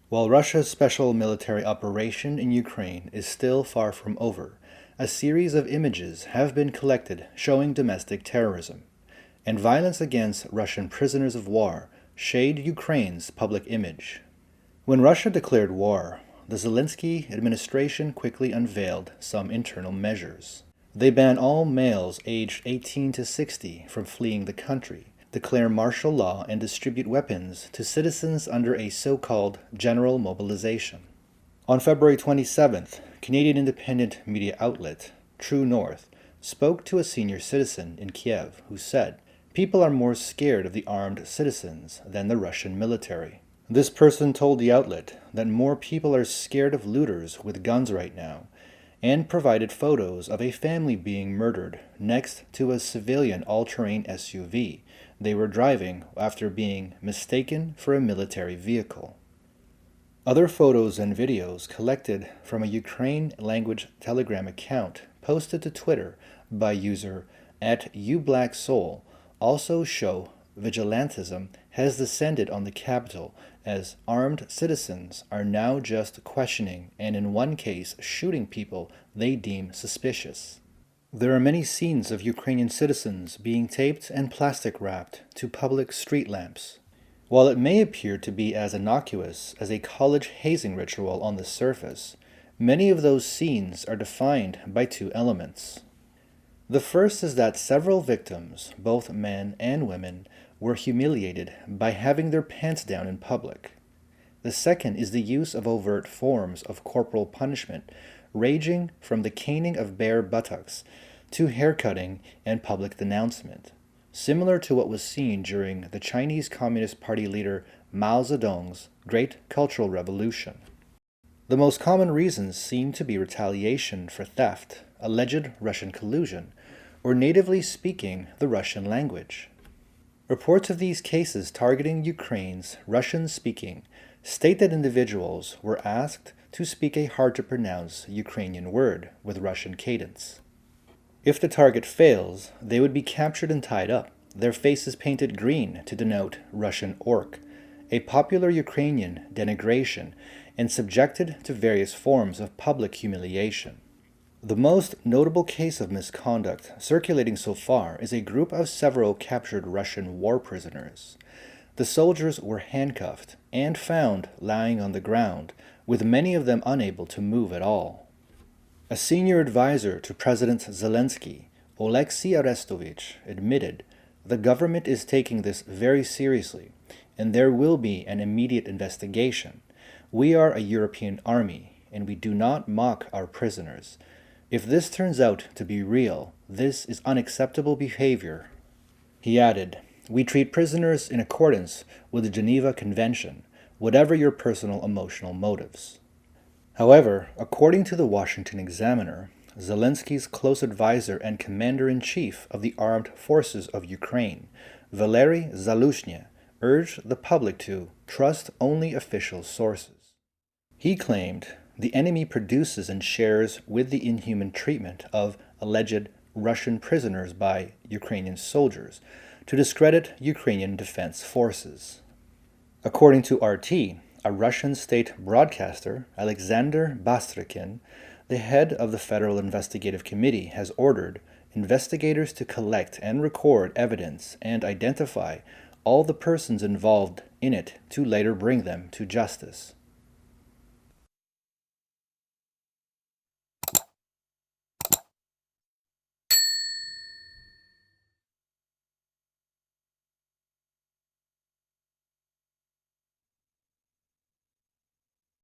While Russia's special military operation in Ukraine is still far from over, a series of images have been collected showing domestic terrorism, and violence against Russian prisoners of war shade Ukraine's public image. When Russia declared war, the Zelensky administration quickly unveiled some internal measures. They ban all males aged 18 to 60 from fleeing the country, declare martial law, and distribute weapons to citizens under a so-called general mobilization. On February 27th, Canadian independent media outlet True North spoke to a senior citizen in Kiev who said, "People are more scared of the armed citizens than the Russian military." This person told the outlet that more people are scared of looters with guns right now, and provided photos of a family being murdered next to a civilian all-terrain SUV they were driving after being mistaken for a military vehicle. Other photos and videos collected from a Ukraine-language Telegram account posted to Twitter by user @ublacksoul also show vigilantism has descended on the capital as armed citizens are now just questioning and in one case shooting people they deem suspicious. There are many scenes of Ukrainian citizens being taped and plastic wrapped to public street lamps. While it may appear to be as innocuous as a college hazing ritual on the surface, many of those scenes are defined by two elements. The first is that several victims, both men and women, were humiliated by having their pants down in public. The second is the use of overt forms of corporal punishment, ranging from the caning of bare buttocks to haircutting and public denouncement, similar to what was seen during the Chinese Communist Party leader Mao Zedong's Great Cultural Revolution. The most common reasons seem to be retaliation for theft, alleged Russian collusion, or natively speaking the Russian language. Reports of these cases targeting Ukraine's Russian-speaking state that individuals were asked to speak a hard-to-pronounce Ukrainian word with Russian cadence. If the target fails, they would be captured and tied up, their faces painted green to denote Russian orc, a popular Ukrainian denigration, and subjected to various forms of public humiliation. The most notable case of misconduct circulating so far is a group of several captured Russian war prisoners. The soldiers were handcuffed and found lying on the ground, with many of them unable to move at all. A senior advisor to President Zelensky, Oleksiy Arestovich, admitted, "The government is taking this very seriously, and there will be an immediate investigation. We are a European army, and we do not mock our prisoners. If this turns out to be real, this is unacceptable behavior." He added, "We treat prisoners in accordance with the Geneva Convention, whatever your personal emotional motives." However, according to the Washington Examiner, Zelensky's close advisor and commander-in-chief of the armed forces of Ukraine, Valery Zaluzhny, urged the public to trust only official sources. He claimed, "The enemy produces and shares with the inhuman treatment of alleged Russian prisoners by Ukrainian soldiers to discredit Ukrainian defense forces." According to RT, a Russian state broadcaster, Alexander Bastrykin, the head of the Federal Investigative Committee, has ordered investigators to collect and record evidence and identify all the persons involved in it to later bring them to justice.